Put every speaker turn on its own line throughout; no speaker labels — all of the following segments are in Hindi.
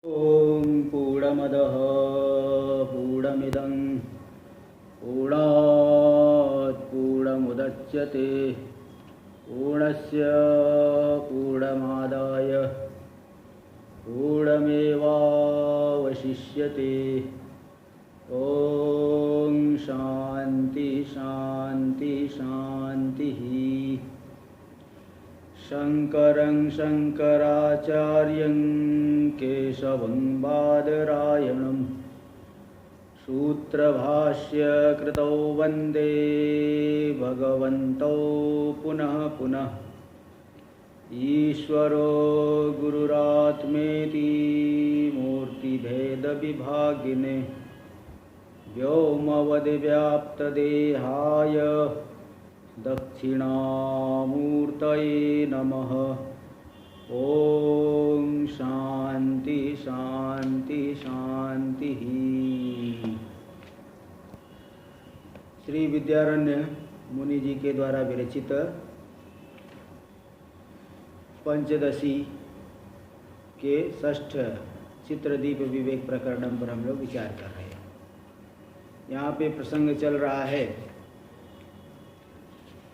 ॐ पूर्णमदः पूर्णमिदं पूर्णात् पूर्णमुदच्यते पूर्णस्य पूर्णमादाय पूर्णमेवावशिष्यते। ॐ शान्ति शान्ति शान्तिः। शङ्करं शङ्कराचार्यं केशवं बादरायणं सूत्रभाष्यकृतौ वन्दे भगवन्तौ पुनः पुनः। ईश्वरो गुरुरात्मेति मूर्तिभेदविभागिने व्योमवद्व्याप्तदेहाय दक्षिणामूर्तये नमः। ओम शांति शांति शांति। श्री विद्यारण्य मुनि जी के द्वारा विरचित पंचदशी के षष्ठ चित्रदीप विवेक प्रकरणम पर हम लोग विचार कर रहे हैं। यहाँ पे प्रसंग चल रहा है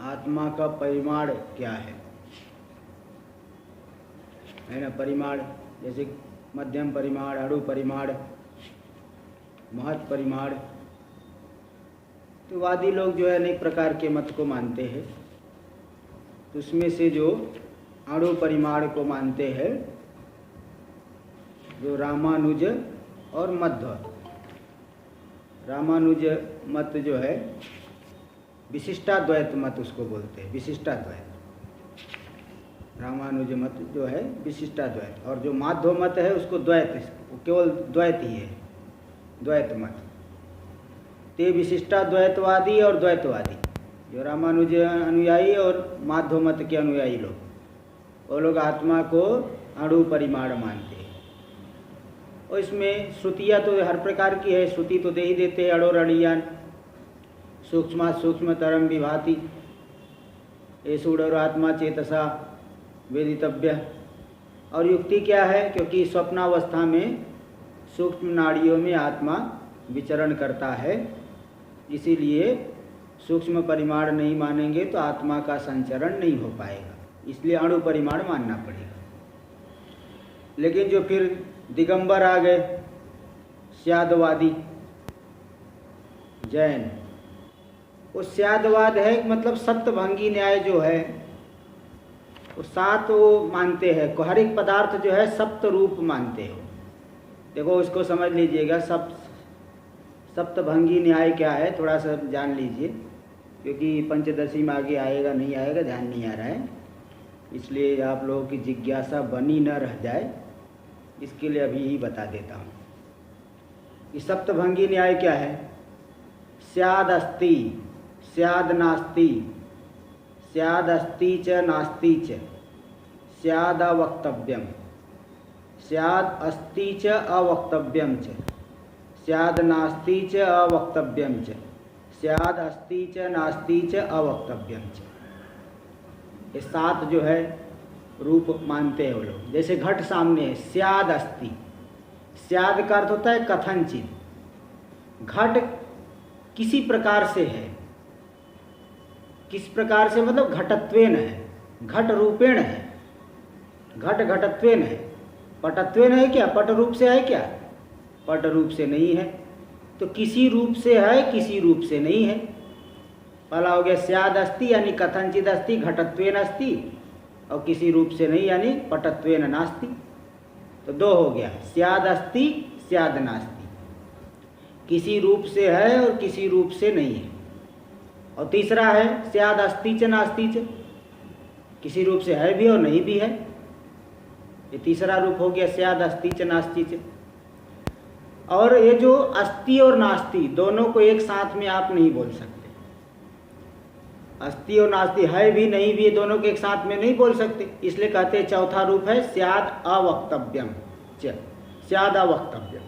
आत्मा का परिमाण क्या है ना। परिमाण जैसे मध्यम परिमाण, अणु परिमाण, महत् परिमाण। तो वादी लोग जो है अनेक प्रकार के मत को मानते हैं। तो उसमें से जो अणु परिमाण को मानते हैं, जो रामानुज और मध्व। रामानुज मत जो है विशिष्टाद्वैत मत उसको बोलते हैं, विशिष्टाद्वैत। रामानुज मत जो है विशिष्टाद्वैत, और जो माध्व मत है उसको द्वैत, केवल द्वैत ही है, द्वैत मत। ते विशिष्टाद्वैतवादी और द्वैतवादी, जो रामानुज अनुयायी और माध्व मत के अनुयायी लोग, वो लोग आत्मा को अणु परिमाण मानते हैं। और इसमें श्रुतियाँ तो हर प्रकार की है, श्रुति तो दे ही देते हैं अणोरणीयान सूक्ष्म सूक्ष्मतरम विभाति एषूढ़ात्मा चेतसा वेदितव्य। और युक्ति क्या है? क्योंकि स्वप्नावस्था में सूक्ष्म नाड़ियों में आत्मा विचरण करता है, इसीलिए सूक्ष्म परिमाण नहीं मानेंगे तो आत्मा का संचरण नहीं हो पाएगा, इसलिए अणु परिमाण मानना पड़ेगा। लेकिन जो फिर दिगंबर आ गए, स्यादवादी जैन, वो स्यादवाद है, मतलब सप्तभंगी न्याय जो है वो सात वो मानते हैं। हर एक पदार्थ जो है सप्त रूप मानते हो। देखो उसको समझ लीजिएगा, सप्तभंगी न्याय क्या है थोड़ा सा जान लीजिए, क्योंकि पंचदशी में आगे आएगा नहीं आएगा ध्यान नहीं आ रहा है, इसलिए आप लोगों की जिज्ञासा बनी न रह जाए, इसके लिए अभी ही बता देता हूँ। ये सप्तभंगी न्याय क्या है? स्याद अस्ति, स्याद नास्ति, स्याद अस्ति च नास्ति च, स्याद अवक्तव्यम, स्याद अस्ति च अवक्तव्यम च, स्याद नास्ति च अवक्तव्यम च, स्याद अस्ति च नास्ति च अवक्तव्यम च। ये सात जो है रूप मानते हैं वो लोग। जैसे घट सामने है, स्याद अस्ति, स्याद का अर्थ होता है कथनचित। घट किसी प्रकार से है, किस प्रकार से मतलब घटत्वेन है, घट रूपेण है, घट घटत्वेन है। पटत्वेन है क्या? पट रूप से है क्या? पट रूप से नहीं है। तो किसी रूप से है, किसी रूप से नहीं है। पहला हो गया स्याद अस्ति यानी कथनचित अस्ति, घटत्वेन अस्ति, और किसी रूप से नहीं यानी पटत्वेन नास्ति। तो दो हो गया, स्याद अस्ति स्याद नास्ति, किसी रूप से है और किसी रूप से नहीं है। और तीसरा है स्याद अस्ति च नास्ति च, किसी रूप से है भी और नहीं भी है। ये तीसरा रूप हो गया स्याद अस्ति च नास्ति च। और ये जो अस्ति और नास्ति दोनों को एक साथ में आप नहीं बोल सकते। अस्ति और नास्ति है भी नहीं भी, दोनों को एक साथ में नहीं बोल सकते, इसलिए कहते हैं चौथा रूप है स्याद अवक्तव्यम च, स्याद अवक्तव्यम,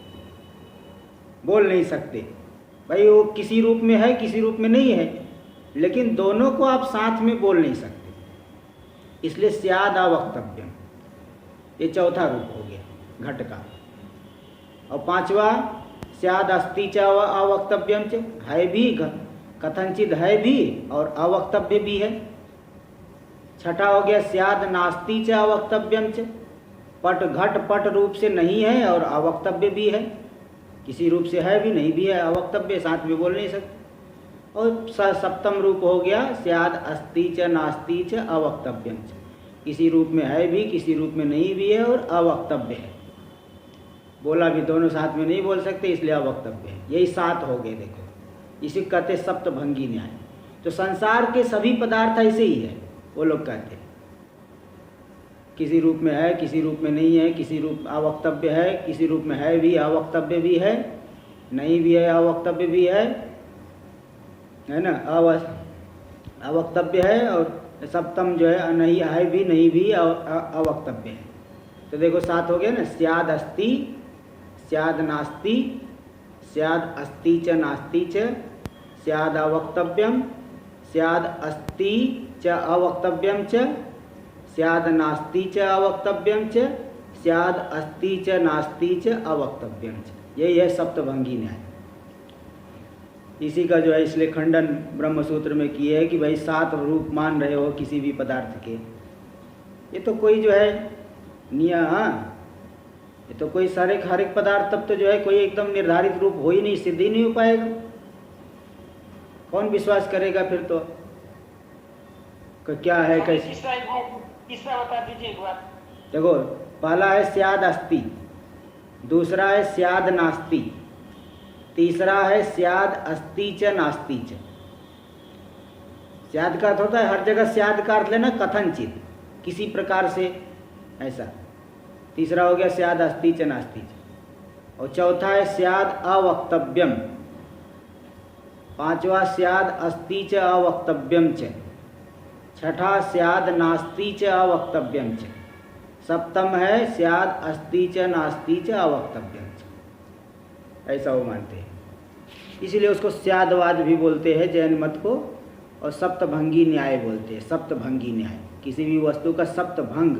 बोल नहीं सकते। भाई वो किसी रूप में है किसी रूप में नहीं है, लेकिन दोनों को आप साथ में बोल नहीं सकते, इसलिए स्याद अवक्तव्यम। ये चौथा रूप हो गया घट का। और पांचवा स्याद अस्ति च अवक्तव्यम च, है भी, कथनचित है भी और अवक्तव्य भी है। छठा हो गया स्याद नास्ति च अवक्तव्यम च, पट घट पट रूप से नहीं है और अवक्तव्य भी है, किसी रूप से है भी नहीं भी है, अवक्तव्य साथ में बोल नहीं सकते। और सप्तम रूप हो गया स्याद अस्ति च नास्ति च अवक्तव्यम च, किसी रूप में है भी किसी रूप में नहीं भी है और अवक्तव्य है, बोला भी दोनों साथ में नहीं बोल सकते इसलिए अवक्तव्य है। यही 7 हो गए। देखो इसी कहते सप्तभंगी न्याय। तो संसार के सभी पदार्थ ऐसे ही है, वो लोग कहते हैं किसी रूप में है किसी रूप में नहीं है, किसी रूप अवक्तव्य है किसी रूप में है भी अवक्तव्य भी है, नहीं भी है अवक्तव्य भी है ना, अवक्तव्य है। और सप्तम जो है नहीं है भी नहीं भी अवक्तव्य है। तो देखो 7 हो गया ना, स्याद अस्ति स्याद नास्ति स्याद अस्ति च नास्ति च स्याद अवक्तव्यम स्याद अस्ति च अवक्तव्यम च स्याद नास्ति च अवक्तव्यम च स्याद अस्ति च नास्ति च अवक्तव्यम च। यही है सप्तभंगी न्याय। इसी का जो है इसलिए खंडन ब्रह्मसूत्र में किए है कि भाई 7 रूप मान रहे हो किसी भी पदार्थ के, ये तो कोई जो है ये तो कोई सारे हर एक पदार्थ तब तो जो है कोई एकदम निर्धारित रूप हो ही नहीं, सिद्ध ही नहीं हो पाएगा। कौन विश्वास करेगा फिर तो क्या है कैसे।
तीसरा बता दीजिए एक बार।
देखो पहला है स्याद अस्ति, दूसरा है स्याद नास्ति, तीसरा है स्याद अस्ति च नास्ति च। स्याद का अर्थ होता है हर जगह स्याद का अर्थ लेना कथनचित, किसी प्रकार से ऐसा। तीसरा हो गया स्याद अस्ति च नास्ति च। और चौथा है स्याद अवक्तव्यम, पांचवा स्याद अस्ति च अवक्तव्यम च, छठा स्याद नास्ति च अवक्तव्यम च, सप्तम है स्याद अस्ति च नास्ति च अवक्तव्यम च। ऐसा वो मानते हैं, इसीलिए उसको स्यादवाद भी बोलते हैं जैन मत को, और सप्तभंगी न्याय बोलते हैं। सप्तभंगी न्याय किसी भी वस्तु का सप्तभंग,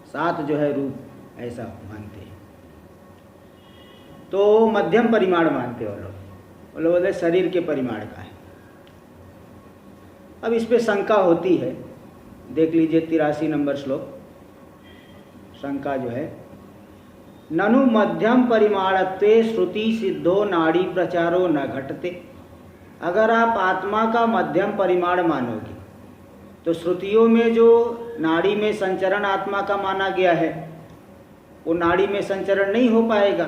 7 जो है रूप, ऐसा मानते हैं। तो मध्यम परिमाण मानते हो लोग, वो लोग बोलते शरीर के परिमाण का है। अब इस पे शंका होती है, देख लीजिए 83 नंबर श्लोक। शंका जो है, ननु मध्यम परिमाणत्वे श्रुति सिद्धो नाड़ी प्रचारो न घटते। अगर आप आत्मा का मध्यम परिमाण मानोगे तो श्रुतियों में जो नाड़ी में संचरण आत्मा का माना गया है वो नाड़ी में संचरण नहीं हो पाएगा।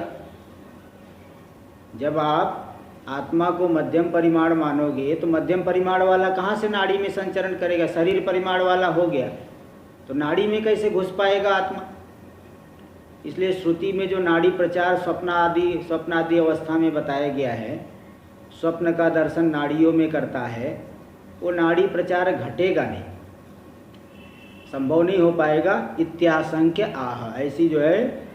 जब आप आत्मा को मध्यम परिमाण मानोगे तो मध्यम परिमाण वाला कहाँ से नाड़ी में संचरण करेगा, शरीर परिमाण वाला हो गया तो नाड़ी में कैसे घुस पाएगा आत्मा। इसलिए श्रुति में जो नाड़ी प्रचार स्वप्न आदि अवस्था में बताया गया है, स्वप्न का दर्शन नाड़ियों में करता है, वो नाड़ी प्रचार घटेगा नहीं, संभव नहीं हो पाएगा। इत्याशंक्य आह, ऐसी जो है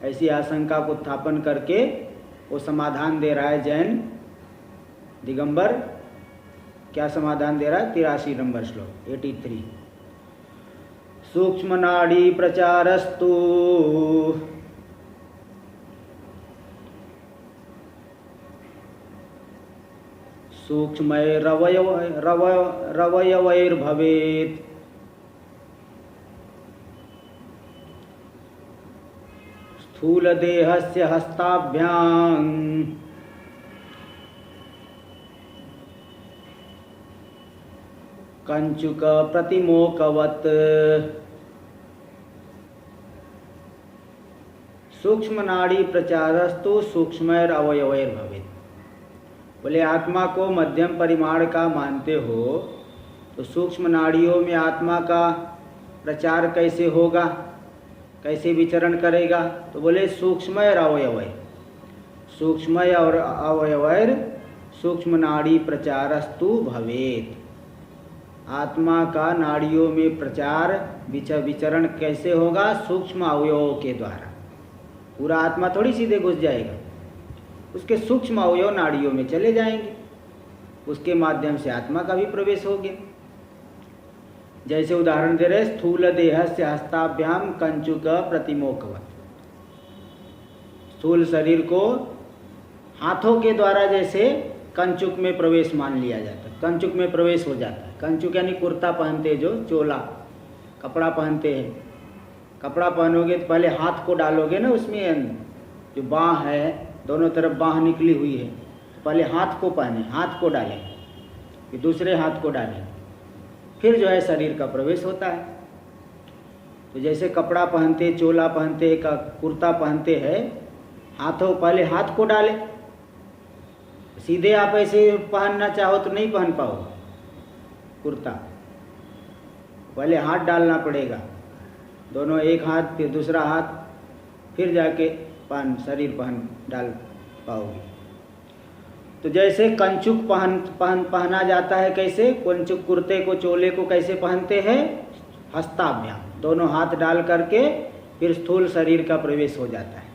ऐसी आशंका को उत्थापन करके वो समाधान दे रहा है जैन दिगंबर। क्या समाधान दे रहा है? 83 नंबर श्लोक 83। सूक्ष्म नाड़ी प्रचारस्तु सूक्ष्मैरवयवैर्भवेत् स्थूलदेहस्य हस्ताभ्यां कंचुक प्रतिमोकवत्। सूक्ष्म नाड़ी प्रचारस्तु सूक्ष्मैरवयवैर्भवेत्। बोले आत्मा को मध्यम परिमाण का मानते हो तो सूक्ष्म नाड़ियों में आत्मा का प्रचार कैसे होगा, कैसे विचरण करेगा? तो बोले सूक्ष्मैर अवयवैर, सूक्ष्म और अवयवैर सूक्ष्म नाड़ी प्रचारस्तु भवेत्। आत्मा का नाड़ियों में प्रचार विचरण कैसे होगा? सूक्ष्म अवयवों के द्वारा। पूरा आत्मा थोड़ी सीधे घुस जाएगा, उसके सूक्ष्म अवयव नाड़ियों में चले जाएंगे, उसके माध्यम से आत्मा का भी प्रवेश हो गया। जैसे उदाहरण दे रहे, स्थूल देह से हस्ताभ्याम कंचुक प्रतिमोकवत्। स्थूल शरीर को हाथों के द्वारा जैसे कंचुक में प्रवेश मान लिया जाता है, कंचुक में प्रवेश हो जाता है। कंचुक यानी कुर्ता पहनते, जो चोला कपड़ा पहनते हैं। कपड़ा पहनोगे तो पहले हाथ को डालोगे ना उसमें, जो बाँह है दोनों तरफ बाँह निकली हुई है, पहले हाथ को पहने, हाथ को डालें, फिर दूसरे हाथ को डालें, फिर जो है शरीर का प्रवेश होता है। तो जैसे कपड़ा पहनते, चोला पहनते, का कुर्ता पहनते हैं, हाथों पहले हाथ को डालें। सीधे आप ऐसे पहनना चाहो तो नहीं पहन पाओगे कुर्ता, पहले हाथ डालना पड़ेगा, दोनों, एक हाथ फिर दूसरा हाथ, फिर जाके शरीर डाल पाओगे। तो जैसे कंचुक पहना जाता है, कैसे कंचुक कुर्ते को, चोले को कैसे पहनते हैं? हस्ताभ्याम, दोनों हाथ डाल करके फिर स्थूल शरीर का प्रवेश हो जाता है।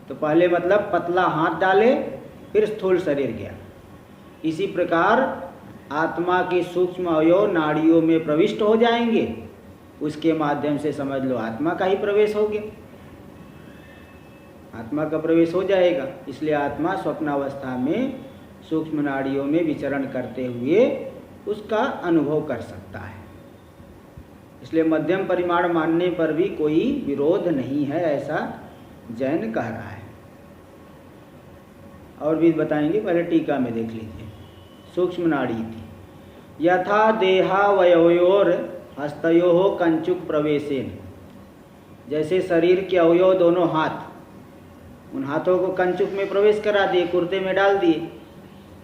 तो पहले मतलब पतला हाथ डाले, फिर स्थूल शरीर गया। इसी प्रकार आत्मा के सूक्ष्म अवयव नाड़ियों में प्रविष्ट हो जाएंगे, उसके माध्यम से समझ लो आत्मा का ही प्रवेश हो गया, आत्मा का प्रवेश हो जाएगा। इसलिए आत्मा स्वप्नावस्था में सूक्ष्म नाड़ियों में विचरण करते हुए उसका अनुभव कर सकता है। इसलिए मध्यम परिमाण मानने पर भी कोई विरोध नहीं है, ऐसा जैन कह रहा है। और भी बताएंगे, पहले टीका में देख लीजिए। सूक्ष्म नाड़ी थी, यथा देहावयोर हस्तयो कंचुक प्रवेशेन, जैसे शरीर के अवयव दोनों हाथ, उन हाथों को कंचुक में प्रवेश करा दिए, कुर्ते में डाल दिए,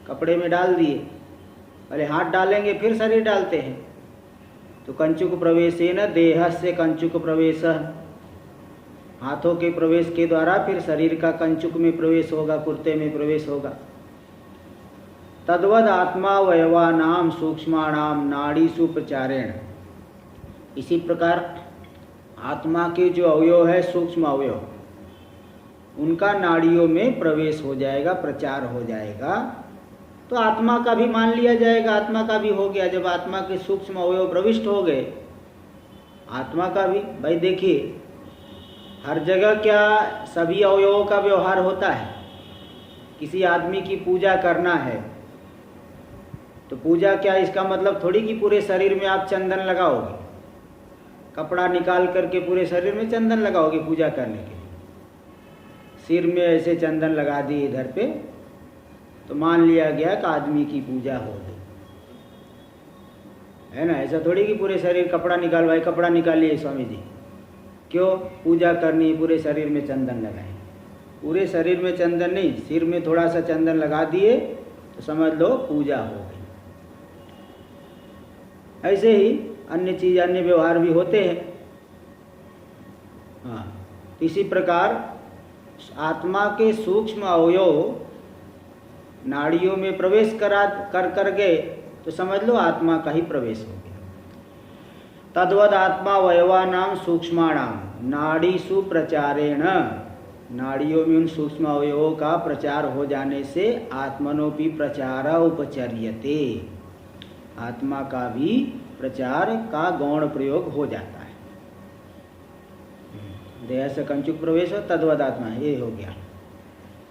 कपड़े में डाल दिए, पहले हाथ डालेंगे फिर शरीर डालते हैं। तो कंचुक प्रवेशेन देह से कंचुक प्रवेश, हाथों के प्रवेश के द्वारा फिर शरीर का कंचुक में प्रवेश होगा, कुर्ते में प्रवेश होगा। तद्वद आत्मावयवानाम सूक्ष्माणाम नाड़ीसु प्रचारेण, इसी प्रकार आत्मा के जो अवयव है, सूक्ष्म अवयव, उनका नाड़ियों में प्रवेश हो जाएगा, प्रचार हो जाएगा। तो आत्मा का भी मान लिया जाएगा, आत्मा का भी हो गया। जब आत्मा के सूक्ष्म अवयव प्रविष्ट हो गए, आत्मा का भी। भाई देखिए, हर जगह क्या सभी अवयवों का व्यवहार होता है? किसी आदमी की पूजा करना है तो पूजा क्या, इसका मतलब थोड़ी कि पूरे शरीर में आप चंदन लगाओगे, कपड़ा निकाल करके पूरे शरीर में चंदन लगाओगे पूजा करने के लिए। सिर में ऐसे चंदन लगा दिए इधर पे, तो मान लिया गया कि आदमी की पूजा हो गई, है ना। ऐसा थोड़ी कि पूरे शरीर, कपड़ा निकाल, भाई कपड़ा निकालिए स्वामी जी, क्यों? पूजा करनी, पूरे शरीर में चंदन लगाए। पूरे शरीर में चंदन नहीं, सिर में थोड़ा सा चंदन लगा दिए तो समझ लो पूजा हो गई। ऐसे ही अन्य चीज, अन्य व्यवहार भी होते हैं। हाँ, इसी प्रकार आत्मा के सूक्ष्म अवयव नाड़ियों में प्रवेश कर गए तो समझ लो आत्मा का ही प्रवेश हो गया। तद्वद आत्मावयवानाम सूक्ष्माणाम नाड़ीसु प्रचारेण, नाड़ियों में उन सूक्ष्म अवयवों का प्रचार हो जाने से आत्मनोपि प्रचार उपचर्यते, आत्मा का भी प्रचार का गौण प्रयोग हो जाता है। देह से कंचुक प्रवेश हो, तद्वद आत्मा, ये हो गया।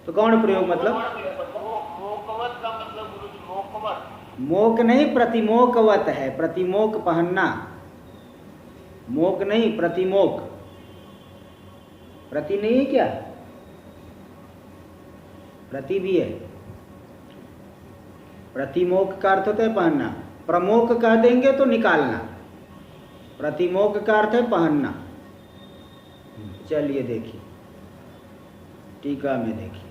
तो गौण प्रयोग मतलब
मोकवत का मतलब गुरुजी, मोकवत,
मोक नहीं, प्रतिमोकवत है। प्रतिमोक पहनना, मोक नहीं, प्रतिमोक। प्रति नहीं है क्या? प्रति भी है। प्रतिमोक का अर्थ होता है पहनना, प्रमोक कह देंगे तो निकालना, प्रतिमोक का अर्थ है पहनना। चलिए देखिए, टीका में देखिए।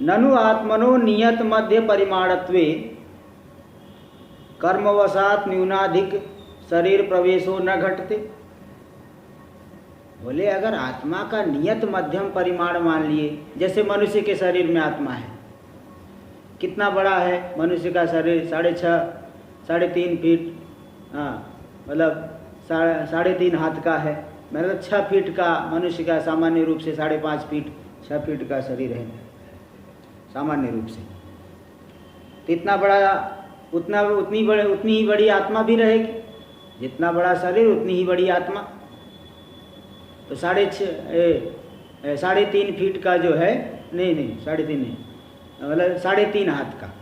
ननु आत्मनो नियत मध्य परिमाणत्वे कर्मवशात न्यूनाधिक शरीर प्रवेशो न घटते। बोले अगर आत्मा का नियत मध्यम परिमाण मान लिए, जैसे मनुष्य के शरीर में आत्मा है, कितना बड़ा है मनुष्य का शरीर? 3.5 फीट, हाँ मतलब 3.5 हाथ का है, मतलब 6 फीट का मनुष्य का सामान्य रूप से 5.5 फीट 6 फीट का शरीर है सामान्य रूप से। तो इतना बड़ा, उतनी ही बड़ी आत्मा भी रहेगी। जितना बड़ा शरीर उतनी ही बड़ी आत्मा। तो 3.5 फीट का जो है, नहीं 3.5 नहीं, मतलब 3.5 हाथ का,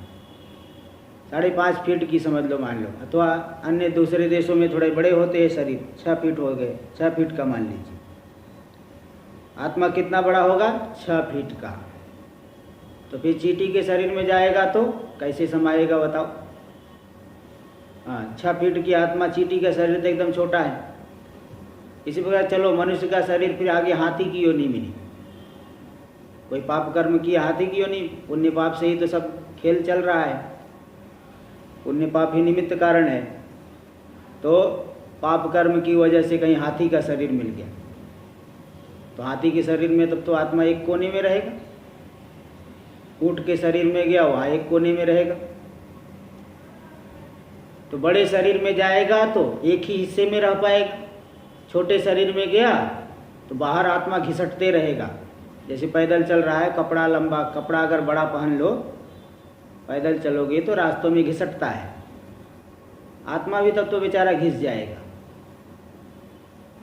5.5 फीट की समझ लो, मान लो। अथवा अन्य दूसरे देशों में थोड़े बड़े होते हैं शरीर, 6 फीट हो गए, 6 फीट का मान लीजिए। आत्मा कितना बड़ा होगा? 6 फीट का। तो फिर चींटी के शरीर में जाएगा तो कैसे समाएगा बताओ? हाँ, 6 फीट की आत्मा, चींटी का शरीर तो एकदम छोटा है। इसी प्रकार चलो मनुष्य का शरीर, फिर आगे हाथी की योनि मिली, कोई पाप कर्म किया, हाथी की योनि, पुण्य पाप से ही तो सब खेल चल रहा है, पुण्य पाप ही निमित्त कारण है। तो पाप कर्म की वजह से कहीं हाथी का शरीर मिल गया, तो हाथी के शरीर में तब तो आत्मा एक कोने में रहेगा। ऊंट के शरीर में गया, वहाँ एक कोने में रहेगा। तो बड़े शरीर में जाएगा तो एक ही हिस्से में रह पाएगा, छोटे शरीर में गया तो बाहर आत्मा घिसटते रहेगा। जैसे पैदल चल रहा है, कपड़ा लंबा, कपड़ा अगर बड़ा पहन लो, पैदल चलोगे तो रास्तों में घिसटता है, आत्मा भी तब तो बेचारा घिस जाएगा।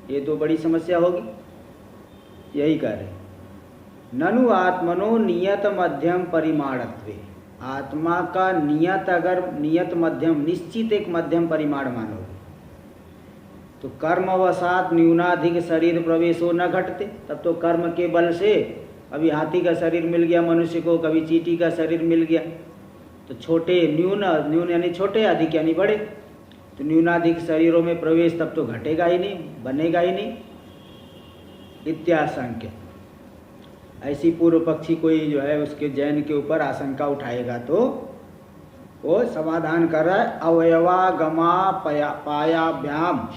ये तो बड़ी समस्या होगी। यही कह रहे, ननु आत्मनो नियत मध्यम परिमाणत्वे, आत्मा का नियत, अगर नियत मध्यम, निश्चित एक मध्यम परिमाण मानोगे तो कर्मवशात न्यूनाधिक शरीर प्रवेशो न घटते। तब तो कर्म के बल से अभी हाथी का शरीर मिल गया मनुष्य को, कभी चींटी का शरीर मिल गया, तो छोटे न्यून यानी छोटे, अधिक यानी बड़े, तो न्यूनाधिक शरीरों में प्रवेश तब तो घटेगा ही नहीं, बनेगा ही नहीं। इत्याशंक्य, ऐसी पूर्व पक्षी कोई जो है उसके जैन के ऊपर आशंका उठाएगा तो वो समाधान कर रहा है, अवयवागमा पायाभ्याम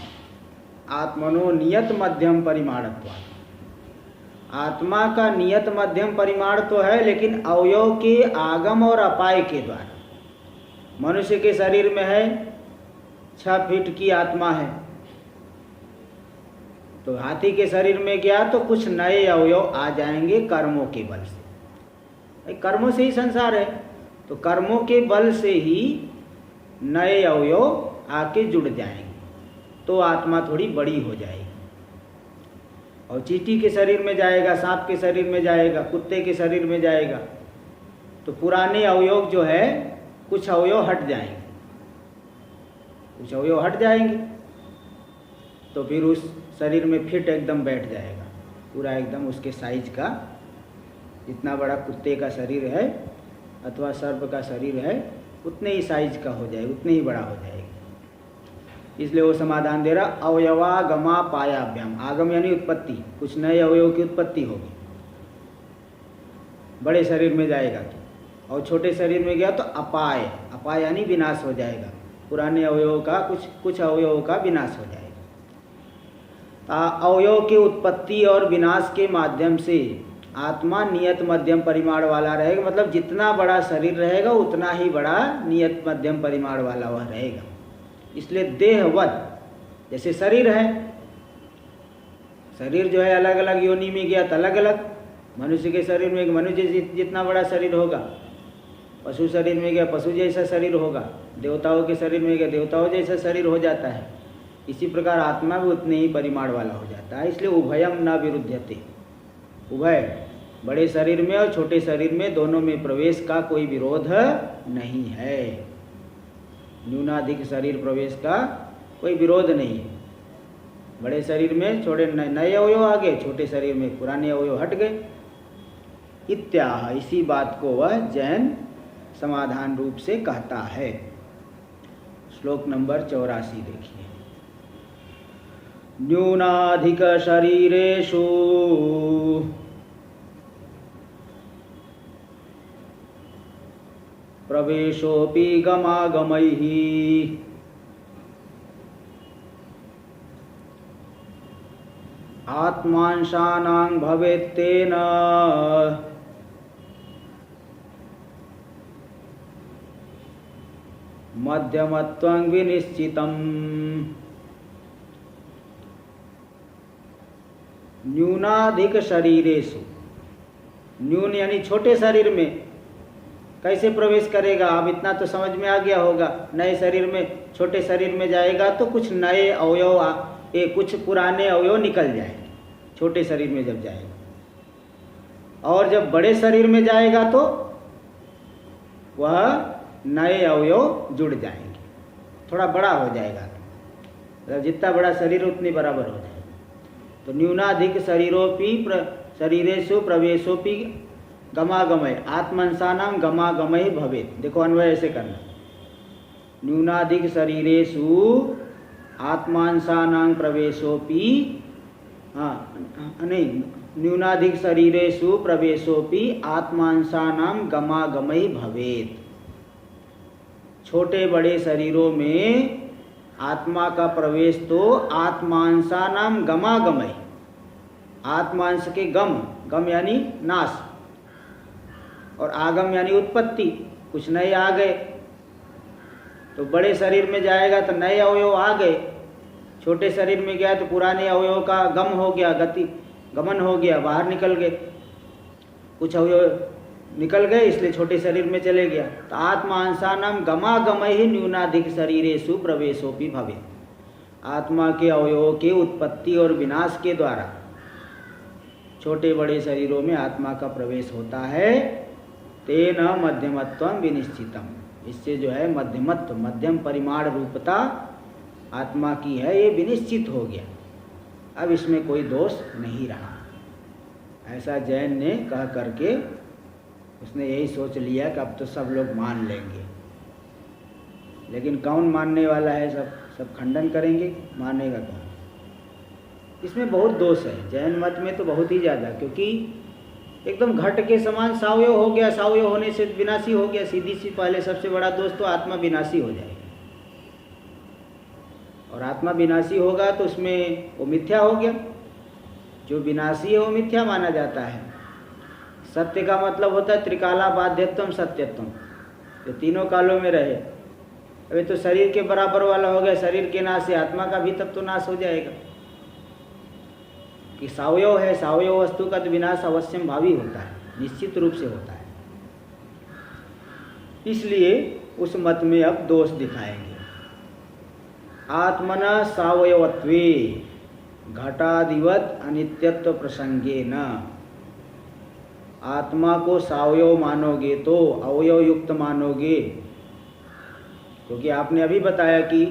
आत्मनो नियत मध्यम परिमाणत्व। आत्मा का नियत मध्यम परिमाण तो है, लेकिन अवयव के आगम और अपाय के द्वारा। मनुष्य के शरीर में है 6 फीट की आत्मा है, तो हाथी के शरीर में गया तो कुछ नए अवयव आ जाएंगे कर्मों के बल से। कर्मों से ही संसार है, तो कर्मों के बल से ही नए अवयव आके जुड़ जाएंगे, तो आत्मा थोड़ी बड़ी हो जाएगी। और चींटी के शरीर में जाएगा, सांप के शरीर में जाएगा, कुत्ते के शरीर में जाएगा, तो पुराने अवयव जो है कुछ अवयव हट जाएंगे, कुछ अवयव हट जाएंगे, तो फिर उस शरीर में फिट एकदम बैठ जाएगा, पूरा एकदम उसके साइज का, जितना बड़ा कुत्ते का शरीर है अथवा सर्प का शरीर है उतने ही साइज का हो जाए, उतने ही बड़ा हो जाएगा। इसलिए वो समाधान दे रहा, अवयवागमा पायाभ्याम, आगम यानी उत्पत्ति, कुछ नए अवयव की उत्पत्ति होगी बड़े शरीर में जाएगा तो, और छोटे शरीर में गया तो अपाय, अपाय यानी विनाश हो जाएगा, पुराने अवयवों का कुछ अवयवों का विनाश हो जाएगा। अवयव की उत्पत्ति और विनाश के माध्यम से आत्मा नियत मध्यम परिमाण वाला रहेगा, मतलब जितना बड़ा शरीर रहेगा उतना ही बड़ा नियत मध्यम परिमाण वाला वह रहेगा। इसलिए देहवत, जैसे शरीर है, शरीर जो है अलग अलग योनि में गया तो अलग अलग, मनुष्य के शरीर में मनुष्य जितना बड़ा शरीर होगा, पशु शरीर में गया पशु जैसा शरीर होगा, देवताओं के शरीर में गया देवताओं जैसा शरीर हो जाता है। इसी प्रकार आत्मा भी उतने ही परिमाण वाला हो जाता है। इसलिए उभयम न विरुध्यते, उभय बड़े शरीर में और छोटे शरीर में दोनों में प्रवेश का कोई विरोध नहीं है, न्यूनाधिक शरीर प्रवेश का कोई विरोध नहीं है। बड़े शरीर में छोटे नए अवयव आ गए, छोटे शरीर में पुराने अवयव हट गए। इत्याह, इसी बात को वह जैन समाधान रूप से कहता है। श्लोक नंबर 84 देखिए, न्यूनाधिक शरीरेषु प्रवेशोऽपि गमागमैः आत्मांशानां भवेत्तेन मध्यमत्वं विनिश्चितम्। न्यूनाधिक शरीरेषु, न्यून यानी छोटे शरीर में कैसे प्रवेश करेगा? अब इतना तो समझ में आ गया होगा, नए शरीर में, छोटे शरीर में जाएगा तो कुछ नए अवयव कुछ पुराने अवयव निकल जाएंगे छोटे शरीर में जब जाएगा। और जब बड़े शरीर में जाएगा तो वह नए अवयव जुड़ जाएंगे, थोड़ा बड़ा हो जाएगा, मतलब जितना बड़ा शरीर उतनी बराबर हो जाएगा। तो न्यूनाधिक शरीरेषु प्रवेशोपि गमागमय आत्मंसानां गमागमय भवेत्। देखो अन्वय ऐसे करना, न्यूनाधिक शरीरेषु आत्मांसानां प्रवेशोपि, नहीं, न्यूनाधिक शरीरेषु प्रवेशोपि आत्मांसानां गमागमय भवेत्। छोटे बड़े शरीरों में आत्मा का प्रवेश तो आत्मांसानां गमागमय, आत्मांश के गम यानी नाश, और आगम यानी उत्पत्ति, कुछ नए आ गए। तो बड़े शरीर में जाएगा तो नए अवयव आ गए, छोटे शरीर में गया तो पुराने अवयव का गम हो गया, गमन हो गया, बाहर निकल गए, कुछ अवयव निकल गए, इसलिए छोटे शरीर में चले गया। तो आत्मांसानां गमागमय ही न्यूनाधिक शरीरेषु प्रवेशोपि भवेत्। आत्मा के अवयवों के उत्पत्ति और विनाश के द्वारा छोटे बड़े शरीरों में आत्मा का प्रवेश होता है। तेन मध्यमत्वं विनिश्चितम, इससे जो है मध्यमत्व, मध्यम परिमाण रूपता आत्मा की है, ये विनिश्चित हो गया। अब इसमें कोई दोष नहीं रहा, ऐसा जैन ने कह करके उसने यही सोच लिया कि अब तो सब लोग मान लेंगे। लेकिन कौन मानने वाला है? सब खंडन करेंगे, मानेगा कौन? इसमें बहुत दोष है जैन मत में तो बहुत ही ज़्यादा, क्योंकि एकदम घट के समान सावयव हो गया, सावयव होने से विनाशी हो गया। सीधी सी पहले सबसे बड़ा दोष तो आत्मा विनाशी हो जाएगा, और आत्मा विनाशी होगा तो उसमें वो मिथ्या हो गया, जो विनाशी है वो मिथ्या माना जाता है। सत्य का मतलब होता है त्रिकाला बाध्यत्वम सत्यत्वम, जो तीनों कालों में रहे। अभी तो शरीर के बराबर वाला हो गया, शरीर के नाश से आत्मा का भी तब तो नाश हो जाएगा, कि सावयव है, सावयव वस्तु का तो विनाश अवश्यम भावी होता है, निश्चित रूप से होता है। इसलिए उस मत में अब दोष दिखाएंगे। आत्मना सावयवत्वे घटादिवत अनित्यत्व प्रसंगे न, आत्मा को सावयव मानोगे तो अवयव युक्त मानोगे, क्योंकि आपने अभी बताया कि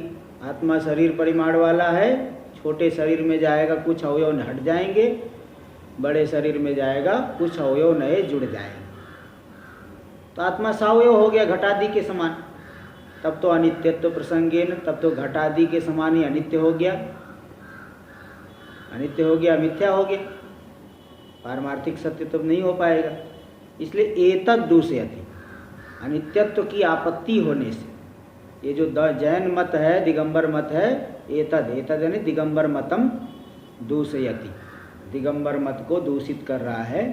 आत्मा शरीर परिमाण वाला है, छोटे शरीर में जाएगा कुछ अवयव हट जाएंगे, बड़े शरीर में जाएगा कुछ अवयव नए जुड़ जाएंगे। तो आत्मा सावयव हो गया घटादि के समान, तब तो अनित्यत्व प्रसंगेन, तब तो घटादि के समान ही अनित्य हो गया, अनित्य हो गया, मिथ्या हो गया, पारमार्थिक सत्य तो नहीं हो पाएगा। इसलिए एतद दूषयति, अनित्यत्व की आपत्ति होने से, ये जो जैन मत है, दिगंबर मत है, एतद यानी दिगंबर मतम दूषयति, दिगंबर मत को दूषित कर रहा है,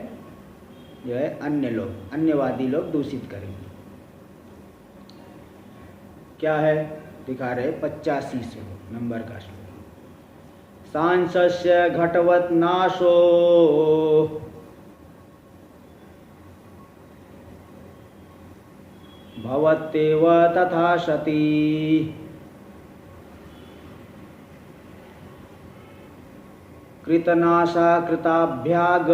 जो है अन्य लोग, अन्यवादी लोग दूषित करेंगे। क्या है दिखा रहे 85 नंबर का श्लोक। सांसस्य घटवत नाशो भवत्येव तथा सती कृतनाशा कृताभ्याग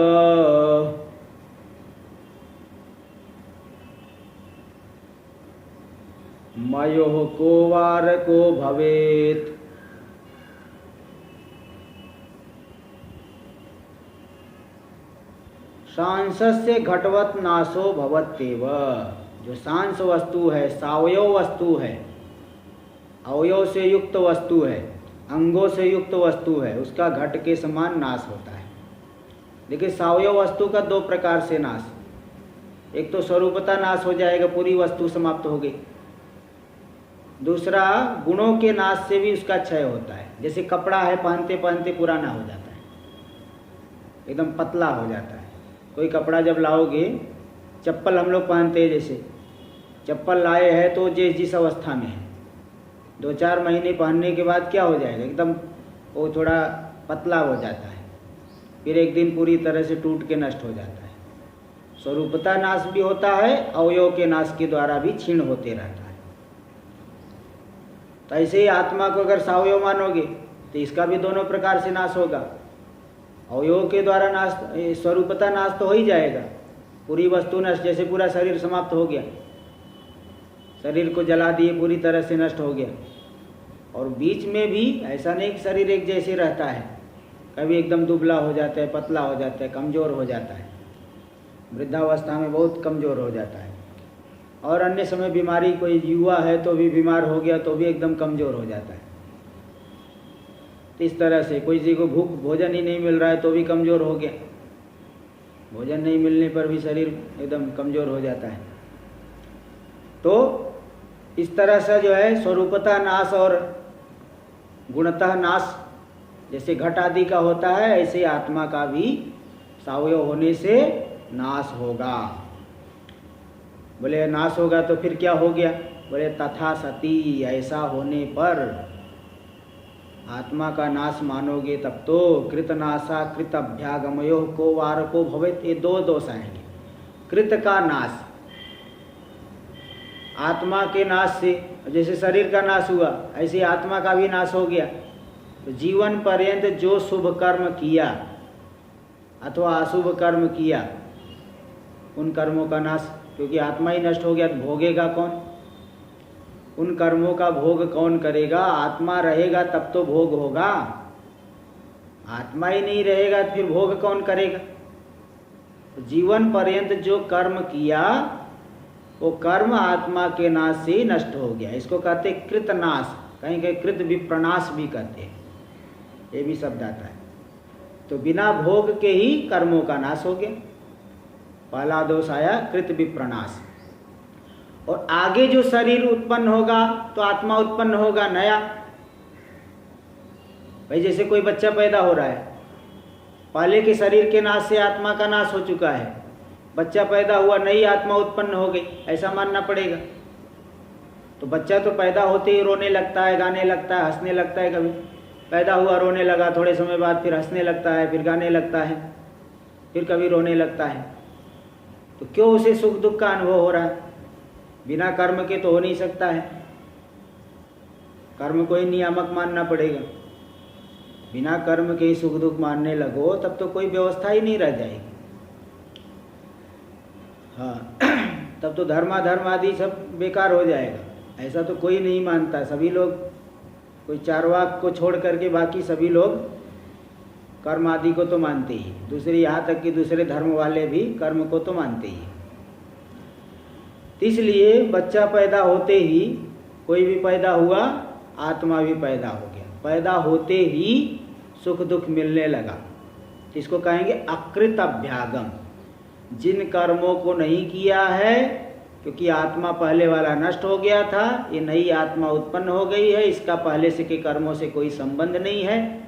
मयोः को वार को भवेत्। सांसस्य घटवत नाशो भवत्येव, जो सांस वस्तु है, सावयव वस्तु है, अवयव से युक्त वस्तु है, अंगों से युक्त वस्तु है, उसका घट के समान नाश होता है। देखिए सावयव वस्तु का दो प्रकार से नाश, एक तो स्वरूपता नाश हो जाएगा, पूरी वस्तु समाप्त हो गई। दूसरा गुणों के नाश से भी उसका क्षय होता है। जैसे कपड़ा है, पहनते पहनते पुराना हो जाता है, एकदम पतला हो जाता है। कोई कपड़ा जब लाओगे, चप्पल हम लोग पहनते हैं, जैसे चप्पल लाए हैं तो जिस अवस्था में है, 2-4 महीने पहनने के बाद क्या हो जाएगा, एकदम वो थोड़ा पतला हो जाता है, फिर एक दिन पूरी तरह से टूट के नष्ट हो जाता है। स्वरूपता नाश भी होता है, अवयव के नाश के द्वारा भी क्षीण होते रहता है। तो ऐसे ही आत्मा को अगर सावयव मानोगे तो इसका भी दोनों प्रकार से नाश होगा। अवयव के द्वारा नाश, स्वरूपता नाश तो हो ही जाएगा। पूरी वस्तु नष्ट, जैसे पूरा शरीर समाप्त हो गया, शरीर को जला दिए, पूरी तरह से नष्ट हो गया। और बीच में भी ऐसा नहीं कि शरीर एक जैसे रहता है, कभी एकदम दुबला हो जाता है, पतला हो जाता है, कमज़ोर हो जाता है, वृद्धावस्था में बहुत कमज़ोर हो जाता है। और अन्य समय बीमारी, कोई युवा है तो भी बीमार हो गया तो भी एकदम कमज़ोर हो जाता है। तो इस तरह से कोई किसी को भोजन ही नहीं मिल रहा है तो भी कमज़ोर हो गया, भोजन नहीं मिलने पर भी शरीर एकदम कमज़ोर हो जाता है। तो इस तरह से जो है स्वरूपता नाश और गुणतः नाश जैसे घट आदि का होता है, ऐसे आत्मा का भी सावयव होने से नाश होगा। बोले नाश होगा तो फिर क्या हो गया? बोले तथा सती, ऐसा होने पर आत्मा का नाश मानोगे तब तो कृतनाशा कृत अभ्यागमयो को वार को भवेत, ये दो दोष आएंगे। कृत का नाश, आत्मा के नाश से, जैसे शरीर का नाश हुआ ऐसे आत्मा का भी नाश हो गया। तो जीवन पर्यंत जो शुभ कर्म किया अथवा अशुभ कर्म किया, उन कर्मों का नाश, क्योंकि आत्मा ही नष्ट हो गया तो भोगेगा कौन? उन कर्मों का भोग कौन करेगा? आत्मा रहेगा तब तो भोग होगा, आत्मा ही नहीं रहेगा तो फिर भोग कौन करेगा? तो जीवन पर्यंत जो कर्म किया वो कर्म आत्मा के नाश से ही नष्ट हो गया। इसको कहते कृतनाश, कहीं कहीं कृत विप्रनाश भी कहते हैं, ये भी शब्द आता है। तो बिना भोग के ही कर्मों का नाश हो गया। पहला दोष आया कृत विप्रनाश। और आगे जो शरीर उत्पन्न होगा तो आत्मा उत्पन्न होगा नया। भाई जैसे कोई बच्चा पैदा हो रहा है, पहले के शरीर के नाश से आत्मा का नाश हो चुका है, बच्चा पैदा हुआ, नई आत्मा उत्पन्न हो गई, ऐसा मानना पड़ेगा। तो बच्चा तो पैदा होते ही रोने लगता है, गाने लगता है, हंसने लगता है। कभी पैदा हुआ रोने लगा, थोड़े समय बाद फिर हंसने लगता है, फिर गाने लगता है, फिर कभी रोने लगता है। तो क्यों उसे सुख दुख का अनुभव हो रहा है? बिना कर्म के तो हो नहीं सकता है, कर्म को ही नियामक मानना पड़ेगा। बिना कर्म के ही सुख दुख मानने लगो तब तो कोई व्यवस्था ही नहीं रह जाएगी। हाँ, तब तो धर्माधर्म आदि सब बेकार हो जाएगा। ऐसा तो कोई नहीं मानता, सभी लोग, कोई चारवाक को छोड़ करके बाकी सभी लोग कर्म आदि को तो मानते ही, दूसरे यहाँ तक कि दूसरे धर्म वाले भी कर्म को तो मानते ही। इसलिए बच्चा पैदा होते ही, कोई भी पैदा हुआ, आत्मा भी पैदा हो गया, पैदा होते ही सुख दुख मिलने लगा। इसको कहेंगे अकृत अभ्यागम। जिन कर्मों को नहीं किया है, क्योंकि आत्मा पहले वाला नष्ट हो गया था, ये नई आत्मा उत्पन्न हो गई है, इसका पहले से के कर्मों से कोई संबंध नहीं है,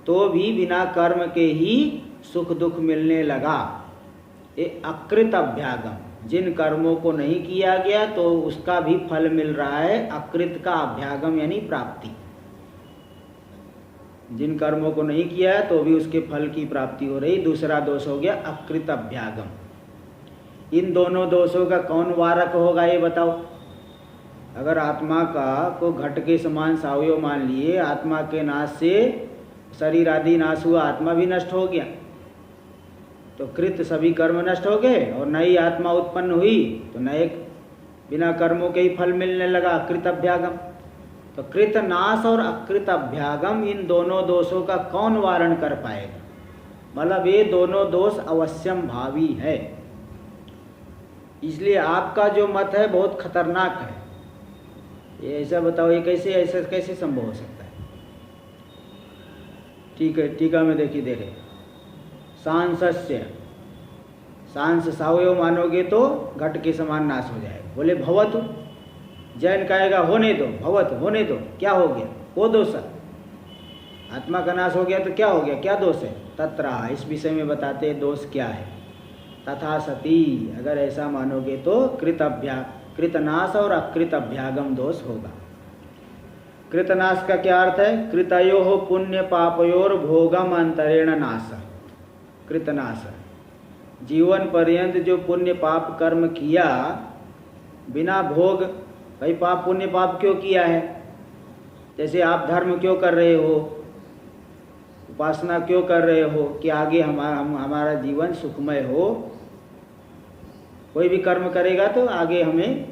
तो भी बिना कर्म के ही सुख दुख मिलने लगा। ये अकृत अभ्यागम, जिन कर्मों को नहीं किया गया तो उसका भी फल मिल रहा है। अकृत का अभ्यागम यानी प्राप्ति। जिन कर्मों को नहीं किया है तो भी उसके फल की प्राप्ति हो रही। दूसरा दोष हो गया अकृत अभ्यागम। इन दोनों दोषों का कौन वारक होगा ये बताओ? अगर आत्मा का को घट के समान सावयव मान लिए, आत्मा के नाश से शरीर आदि नाश हुआ, आत्मा भी नष्ट हो गया, तो कृत सभी कर्म नष्ट हो गए और नई आत्मा उत्पन्न हुई, तो नए बिना कर्मों के ही फल मिलने लगा, अकृत अभ्यागम। तो कृत नाश और अकृत अभ्यागम, इन दोनों दोषों का कौन वारण कर पाएगा? मतलब ये दोनों दोष अवश्यम भावी है। इसलिए आपका जो मत है बहुत खतरनाक है। ये ऐसा बताओ, ये ऐसा कैसे संभव हो सकता है? ठीक है, टीका में देखिए, दे रहे सांसस्य, सांस सावयव मानोगे तो घट के समान नाश हो जाएगा। बोले भवतु, जैन कहेगा होने दो, भवत होने दो, क्या हो गया? वो दोष, आत्मा का नाश हो गया तो क्या हो गया, क्या दोष है? तत्रा, इस विषय में बताते दोष क्या है। तथा सती, अगर ऐसा मानोगे तो कृतनाश और अकृत अभ्यागम दोष होगा। कृतनाश का क्या अर्थ है? कृतयो पुण्य पापयोर भोगम अंतरेण नाश। कृतनाश, जीवन पर्यंत जो पुण्य पाप कर्म किया बिना भोग, भाई पाप पुण्य पाप क्यों किया है? जैसे आप धर्म क्यों कर रहे हो? उपासना क्यों कर रहे हो कि आगे हमारा जीवन सुखमय हो। कोई भी कर्म करेगा तो आगे हमें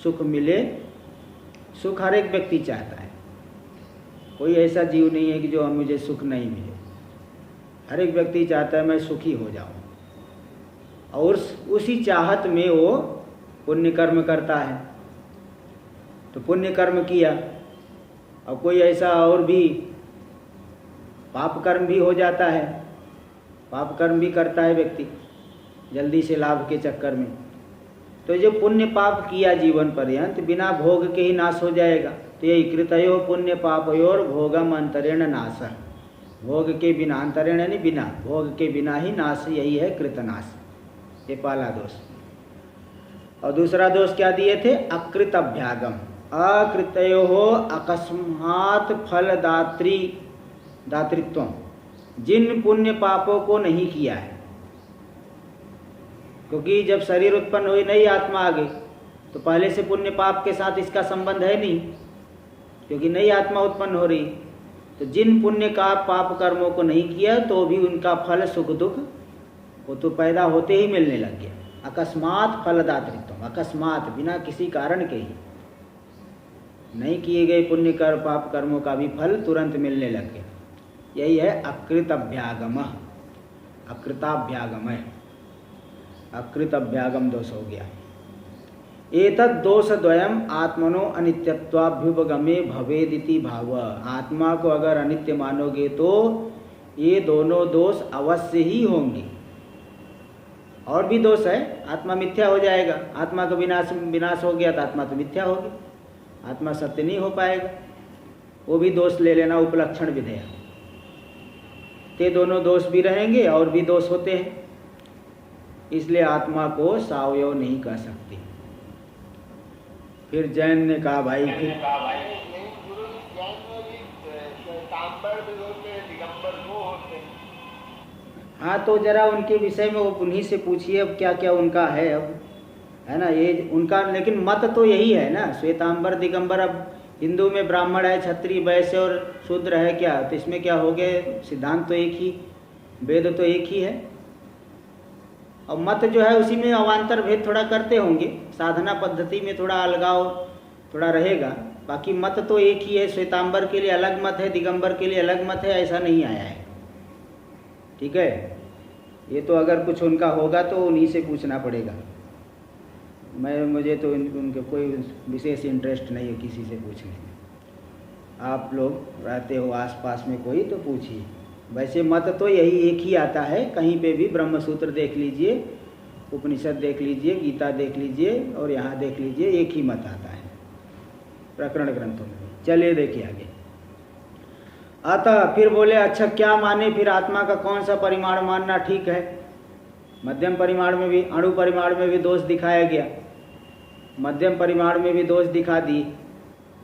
सुख मिले। सुख हर एक व्यक्ति चाहता है, कोई ऐसा जीव नहीं है कि जो मुझे सुख नहीं मिले। हर एक व्यक्ति चाहता है मैं सुखी हो जाऊं, और उसी चाहत में वो पुण्य कर्म करता है। तो पुण्य कर्म किया, और कोई ऐसा और भी पाप कर्म भी हो जाता है, पाप कर्म भी करता है व्यक्ति जल्दी से लाभ के चक्कर में। तो जो पुण्य पाप किया जीवन पर्यंत बिना भोग के ही नाश हो जाएगा। तो यही कृतयो पुण्य पापयोर भोगम अंतरेण नाश। भोग के बिना, अंतरेण यानी बिना, भोग के बिना ही नाश, यही है कृतनाश। ये पहला दोष। और दूसरा दोष क्या दिए थे? अकृत अभ्यागम। अकृतयो अकस्मात फल दातृत्व। जिन पुण्य पापों को नहीं किया है, क्योंकि जब शरीर उत्पन्न हुई नई आत्मा आ गई तो पहले से पुण्य पाप के साथ इसका संबंध है नहीं, क्योंकि नई आत्मा उत्पन्न हो रही। तो जिन पुण्य का पाप कर्मों को नहीं किया तो भी उनका फल सुख दुख वो तो पैदा होते ही मिलने लग गया। अकस्मात फलदातृत्व, अकस्मात बिना किसी कारण के ही नहीं किए गए पुण्य कर पाप कर्मों का भी फल तुरंत मिलने लग गया। यही है अकृत अभ्यागम। अकृताभ्यागम है, अकृत अभ्यागम दोष हो गया। एतद् दोष द्वयम आत्मनो अनित्यत्वाभ्युपगमे भवेदिति भाव। आत्मा को अगर अनित्य मानोगे तो ये दोनों दोष अवश्य ही होंगे। और भी दोष है, आत्मा मिथ्या हो जाएगा। आत्मा का विनाश हो गया तो आत्मा तो मिथ्या होगी, आत्मा सत्य नहीं हो पाएगा। वो भी दोष ले लेना, उपलक्षण विधेय। ते दोनों दोष भी रहेंगे और भी दोष होते हैं, इसलिए आत्मा को सावयव नहीं कह सकती। फिर जैन ने कहा भाई फिर हाँ, तो जरा उनके विषय में वो उन्हीं से पूछिए अब क्या क्या उनका है, अब है ना ये उनका। लेकिन मत तो यही है ना, श्वेतांबर दिगंबर। अब हिंदू में ब्राह्मण है, क्षत्रिय, वैश्य और शूद्र है क्या, तो इसमें क्या हो गए? सिद्धांत तो एक ही, वेद तो एक ही है। और मत जो है उसी में अवान्तर भेद थोड़ा करते होंगे, साधना पद्धति में थोड़ा अलगाव थोड़ा रहेगा। बाकी मत तो एक ही है। श्वेतांबर के लिए अलग मत है, दिगंबर के लिए अलग मत है, ऐसा नहीं आया है। ठीक है, ये तो अगर कुछ उनका होगा तो उन्हीं से पूछना पड़ेगा। मुझे तो उनके कोई विशेष इंटरेस्ट नहीं है किसी से पूछने में। आप लोग रहते हो आसपास में कोई तो पूछिए। वैसे मत तो यही एक ही आता है, कहीं पे भी ब्रह्मसूत्र देख लीजिए, उपनिषद देख लीजिए, गीता देख लीजिए और यहाँ देख लीजिए, एक ही मत आता है प्रकरण ग्रंथों में। चलिए देखिए आगे। अतः फिर बोले अच्छा क्या माने फिर, आत्मा का कौन सा परिमाण मानना ठीक है? मध्यम परिमाण में भी, अणु परिमाण में भी दोष दिखाया गया, मध्यम परिमाण में भी दोष दिखा दिए,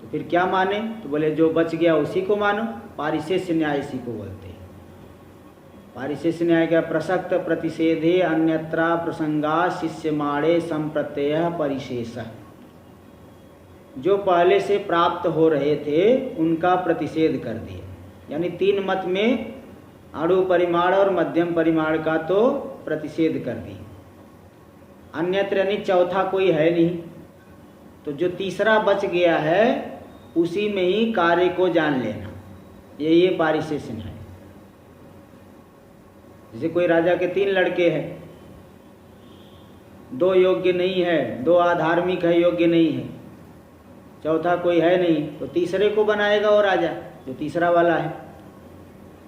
तो फिर क्या माने? तो बोले जो बच गया उसी को मानो। पारिशेष्य न्याय इसी को बोलते हैं। पारिशेष्य न्याय क्या? प्रसक्त प्रतिषेधे अन्यत्रा प्रसंगा शिष्यमाणे संप्रत्यय परिशेष। जो पहले से प्राप्त हो रहे थे उनका प्रतिषेध कर दिए। यानी तीन मत में अणु परिमाण और मध्यम परिमाण का तो प्रतिषेध कर दिए। अन्यत्र यानी चौथा कोई है नहीं, तो जो तीसरा बच गया है उसी में ही कार्य को जान लेना, ये पारिशेष्य है। जैसे कोई राजा के 3 लड़के हैं, 2 योग्य नहीं है, 2 अधार्मिक है, योग्य नहीं है, चौथा कोई है नहीं, तो तीसरे को बनाएगा वो राजा जो तीसरा वाला है।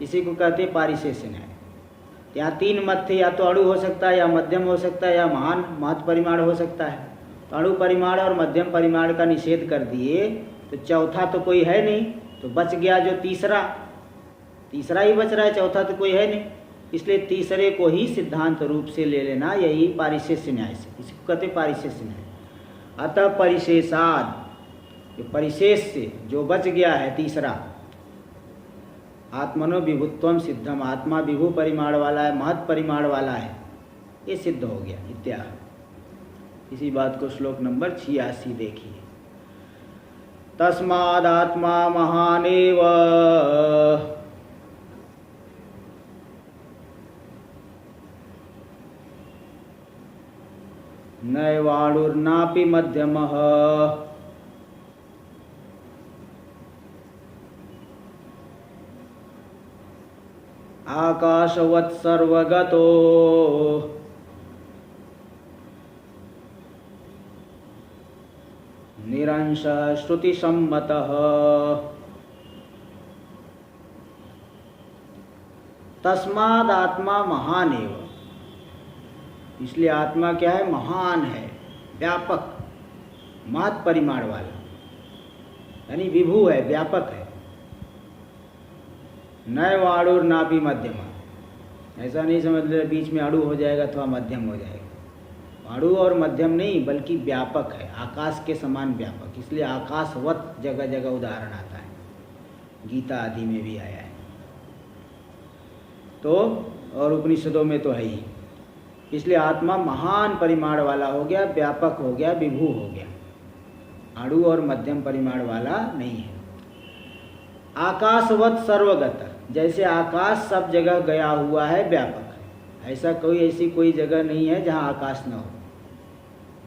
इसी को कहते हैं पारिशेष्य न्याय। यहाँ 3 मत थे, या तो अणु हो सकता है, या मध्यम हो सकता है, या महान महत् परिमाण हो सकता है। तो अणु परिमाण और मध्यम परिमाण का निषेध कर दिए, तो चौथा तो कोई है नहीं, तो बच गया जो तीसरा ही बच रहा है, चौथा तो कोई है नहीं। इसलिए तीसरे को ही सिद्धांत रूप से ले लेना, यही पारिशेष्य न्याय से, इसको कहते पारिशेष्य न्याय। अतः परिशेषाद, परिशेष से जो बच गया है तीसरा, आत्मनो विभुत्वम सिद्धम, आत्मा विभु परिमाण वाला है, महत् परिमाण वाला है, ये सिद्ध हो गया इत्यादि। इसी बात को श्लोक नंबर 86 देखिए। तस्मादात्मा महानेव नैवाणुर्नापि मध्यमः आकाशवत् सर्वगतो निरंशः श्रुतिसम्मतः तस्माद् आत्मा महान एव। इसलिए आत्मा क्या है? महान है, व्यापक, महत् परिमाण वाला, यानी विभु है, व्यापक है। नैवाणुर नापि मध्यमा, ऐसा नहीं समझ ले बीच में अणु हो जाएगा अथवा मध्यम हो जाएगा। अणु और मध्यम नहीं, बल्कि व्यापक है, आकाश के समान व्यापक। इसलिए आकाशवत जगह जगह उदाहरण आता है, गीता आदि में भी आया है तो, और उपनिषदों में तो है ही। इसलिए आत्मा महान परिमाण वाला हो गया, व्यापक हो गया, विभु हो गया, अणु और मध्यम परिमाण वाला नहीं है। आकाशवत सर्वगत, जैसे आकाश सब जगह गया हुआ है, व्यापक है। ऐसा ऐसी कोई जगह नहीं है जहाँ आकाश न हो।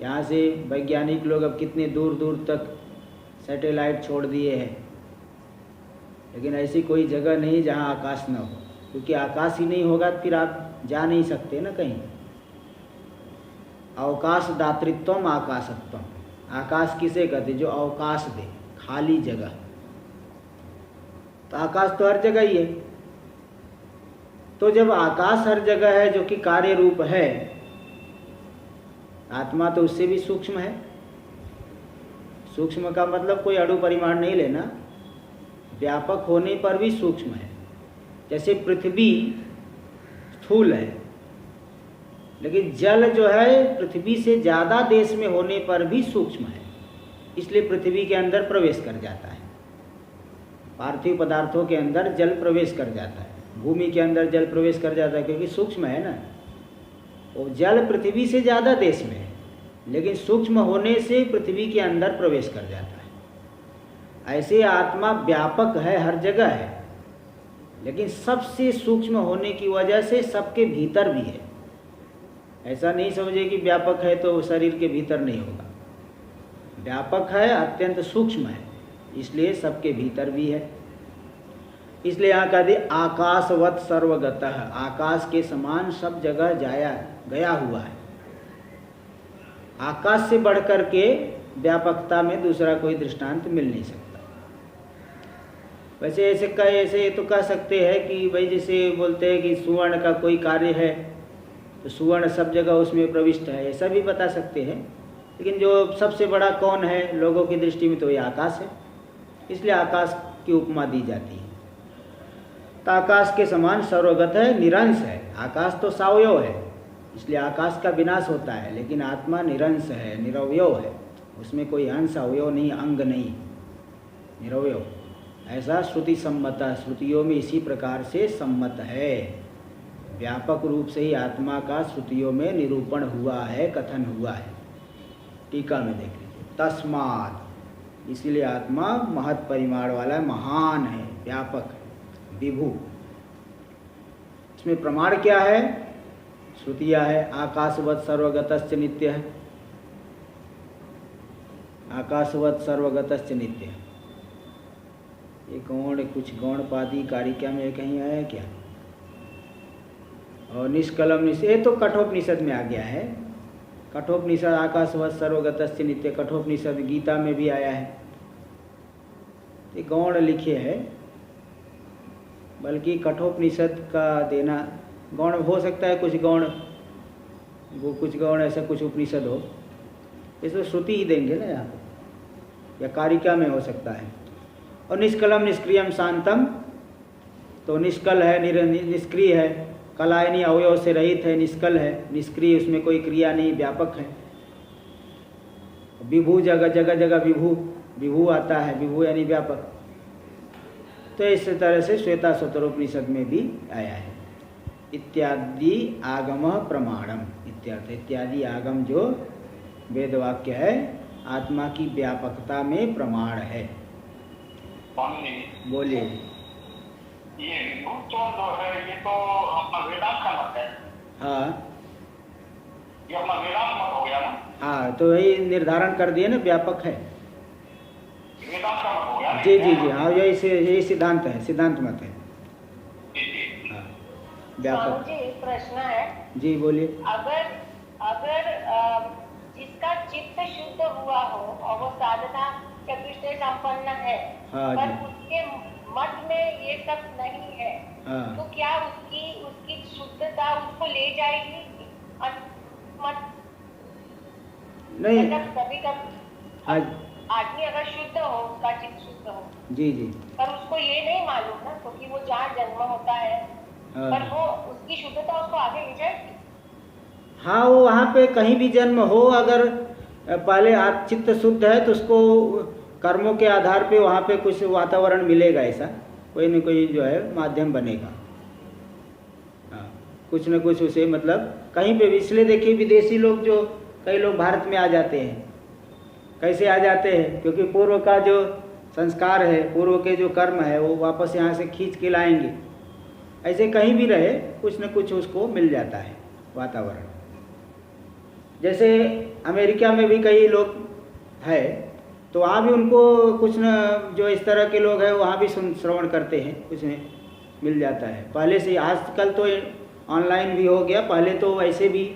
यहाँ से वैज्ञानिक लोग अब कितने दूर दूर तक सैटेलाइट छोड़ दिए हैं, लेकिन ऐसी कोई जगह नहीं जहाँ आकाश न हो, क्योंकि आकाश ही नहीं होगा तो फिर आप जा नहीं सकते ना कहीं। अवकाश दातृत्वम आकाशत्वम, आकाश किसे कहते? जो अवकाश दे, खाली जगह। तो आकाश तो हर जगह ही है। तो जब आकाश हर जगह है जो कि कार्य रूप है, आत्मा तो उससे भी सूक्ष्म है। सूक्ष्म का मतलब कोई अणु परिमाण नहीं लेना, व्यापक होने पर भी सूक्ष्म है। जैसे पृथ्वी स्थूल है, लेकिन जल जो है पृथ्वी से ज़्यादा देश में होने पर भी सूक्ष्म है, इसलिए पृथ्वी के अंदर प्रवेश कर जाता है। पार्थिव पदार्थों के अंदर जल प्रवेश कर जाता है, भूमि के अंदर जल प्रवेश कर जाता है, क्योंकि सूक्ष्म है ना। वो जल पृथ्वी से ज़्यादा देश में है, लेकिन सूक्ष्म होने से पृथ्वी के अंदर प्रवेश कर जाता है। ऐसे आत्मा व्यापक है, हर जगह है, लेकिन सबसे सूक्ष्म होने की वजह से सबके भीतर भी है। ऐसा नहीं समझे कि व्यापक है तो शरीर के भीतर नहीं होगा। व्यापक है, अत्यंत सूक्ष्म है, इसलिए सबके भीतर भी है। इसलिए यहाँ कह दे आकाशवत सर्वगतः, आकाश के समान सब जगह गया हुआ है। आकाश से बढ़कर के व्यापकता में दूसरा कोई दृष्टांत मिल नहीं सकता। वैसे ऐसे तो कह सकते हैं कि भाई जैसे बोलते हैं कि सुवर्ण का कोई कार्य है तो सुवर्ण सब जगह उसमें प्रविष्ट है, ऐसा भी बता सकते हैं। लेकिन जो सबसे बड़ा कौन है लोगों की दृष्टि में, तो ये आकाश है, इसलिए आकाश की उपमा दी जाती है। तो आकाश के समान सर्वगत है, निरंश है। आकाश तो सावयव है, इसलिए आकाश का विनाश होता है, लेकिन आत्मा निरंश है, निरवयव है, उसमें कोई अंश अवयव नहीं, अंग नहीं, निरवयव। ऐसा श्रुति सम्मत, श्रुतियों में इसी प्रकार से सम्मत है। व्यापक रूप से ही आत्मा का श्रुतियों में निरूपण हुआ है, कथन हुआ है। टीका में देख लीजिए, तस्मात्, इसलिए आत्मा महत् परिमाण वाला है, महान है, व्यापक है, विभु। इसमें प्रमाण क्या है? श्रुतियाँ है। आकाशवत् सर्वगतश्च नित्य है, आकाशवत् सर्वगतश्च नित्य है। ये गौण, कुछ गौणपादी कारिका में कहीं आया क्या? और निष्कलम ये तो कठोपनिषद में आ गया है। कठोपनिषद आकाशवत् सर्वगतश्च नित्य, कठोपनिषद गीता में भी आया है। ये गौण लिखे है, बल्कि कठोपनिषद का देना गौण हो सकता है, कुछ गौण वो कुछ गौण ऐसा कुछ उपनिषद हो, इसमें श्रुति ही देंगे ना यहाँ पे, या कारिका में हो सकता है। और निष्कलम निष्क्रियम शांतम, तो निष्कल है, निष्क्रिय है, कलायनी अवयव से रहित है, निष्कल है, निष्क्रिय, उसमें कोई क्रिया नहीं, व्यापक है। विभु, जगह जगह जगह विभु, विभु आता है, विभु यानी व्यापक। तो इस तरह से श्वेता स्वतरोपनिषद में भी आया है। इत्यादि आगम प्रमाणम इत्यर्थ, इत्यादि आगम जो वेद वाक्य है आत्मा की व्यापकता में प्रमाण है। बोलिए।
ये विभुत्व जो है ये तो अपना वेदांत का मत है।
हाँ,
ये अपना वेदांत मत हो गया ना।
तो यही निर्धारण कर दिए ना, व्यापक है।
वेदांत का मत हो गया।
जी जी जी, हाँ यही सिद्धांत है, सिद्धांत मत है। हाँ, व्यापक।
जी एक प्रश्न है।
जी बोलिए।
अगर अगर जिसका चित्त शुद्ध हुआ हो और वो साधना चतुष्टय संपन्न है,
हाँ
पर
जी।
उसके मत में ये सब नहीं है,
हाँ
तो क्या उसकी शुद्धता उसको ले जाएगी? मत
नहीं।
मतलब कभी कभी
हाँ
आदमी अगर शुद्ध हो, उसका चित्त शुद्ध हो,
जी जी।
पर उसको ये नहीं मालूम ना, क्योंकि वो जहाँ जन्म होता है,
हाँ
पर वो उसकी शुद्धता उसको आगे ले जाएगी।
हाँ, वो वहाँ पे कहीं भी जन्म हो, अगर पहले चित्त शुद्ध है तो उसको कर्मों के आधार पे वहाँ पे कुछ वातावरण मिलेगा, ऐसा कोई न कोई जो है माध्यम बनेगा। हाँ, कुछ न कुछ उसे मतलब कहीं पे भी। इसलिए देखिए विदेशी लोग जो कई लोग भारत में आ जाते हैं, कैसे आ जाते हैं? क्योंकि पूर्व का जो संस्कार है, पूर्व के जो कर्म है, वो वापस यहाँ से खींच के लाएंगे। ऐसे कहीं भी रहे कुछ न कुछ उसको मिल जाता है वातावरण। जैसे अमेरिका में भी कई लोग हैं, तो वहाँ भी उनको कुछ न जो इस तरह के लोग हैं वहाँ भी श्रवण करते हैं, कुछ मिल जाता है पहले से। आजकल तो ऑनलाइन भी हो गया, पहले तो वैसे भी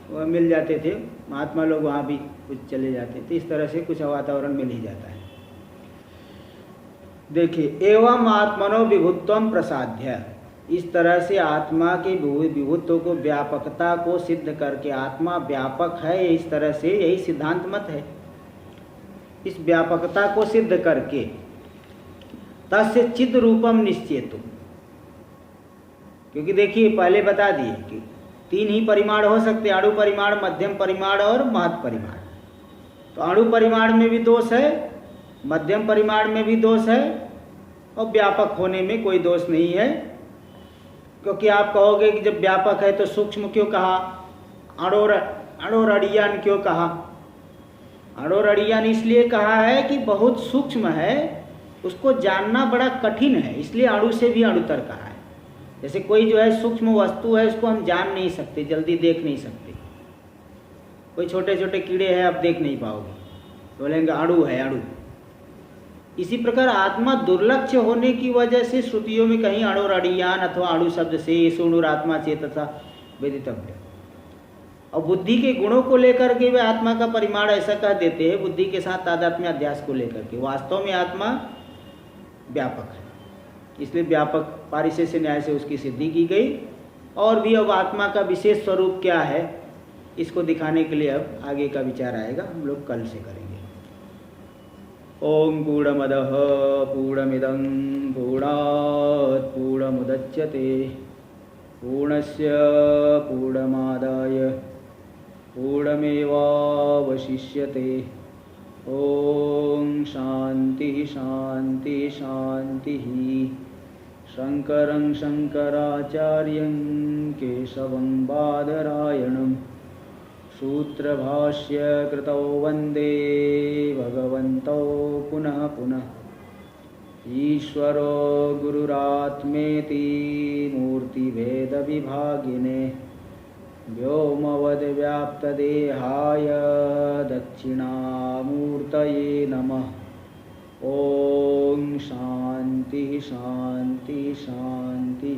मिल जाते थे, महात्मा लोग वहाँ भी कुछ चले जाते थे। इस तरह से कुछ वातावरण मिल ही जाता है। देखिए, एवं आत्मनो विभुत्वम प्रसाद्य, इस तरह से आत्मा के विभुत्व को, व्यापकता को सिद्ध करके, आत्मा व्यापक है इस तरह से, यही सिद्धांत मत है। इस व्यापकता को सिद्ध करके तस्य चिद रूपम निश्चेतु, क्योंकि देखिए पहले बता दिए कि 3 ही परिमाण हो सकते, अणु परिमाण, मध्यम परिमाण और महत् परिमाण। तो अणु परिमाण में भी दोष है, मध्यम परिमाण में भी दोष है, और व्यापक होने में कोई दोष नहीं है। क्योंकि आप कहोगे कि जब व्यापक है तो सूक्ष्म क्यों कहा, अणोरणीयान क्यों कहा? अणोरणीयान इसलिए कहा है कि बहुत सूक्ष्म है, उसको जानना बड़ा कठिन है, इसलिए अणु से भी अणुतर कहा है। जैसे कोई जो है सूक्ष्म वस्तु है, उसको हम जान नहीं सकते, जल्दी देख नहीं सकते। कोई छोटे छोटे कीड़े हैं, आप देख नहीं पाओगे, बोलेंगे अणु है, अणु। इसी प्रकार आत्मा दुर्लक्ष्य होने की वजह से श्रुतियों में कहीं अणोरणीयान अथवा अणु शब्द से सुणुरात्मा चेतसा वेदितव्य, और बुद्धि के गुणों को लेकर के वे आत्मा का परिमाण ऐसा कह देते हैं, बुद्धि के साथ तादात्म्य अध्यास को लेकर के। वास्तव में आत्मा व्यापक है, इसलिए व्यापक पारिशेष्य न्याय से उसकी सिद्धि की गई। और भी अब आत्मा का विशेष स्वरूप क्या है, इसको दिखाने के लिए अब आगे का विचार आएगा, हम लोग कल से करेंगे। ओम पूर्णमदः पूर्णमिदं पूर्णात् पूर्णमुदच्यते पूर्णस्य पूर्णमादाय पूर्णमेवावशिष्यते। ओम शांति शांति शांति। शंकरं शंकराचार्यं केशवं बादरायणं सूत्रभाष्य कृतौ वंदे भगवन्तौ पुनः पुनः। ईश्वरो गुरुरात्मेति मूर्तिभेदविभागिने व्योमवद्व्याप्तदेहाय दक्षिणामूर्तये नमः। ओम शांति शांति शांति।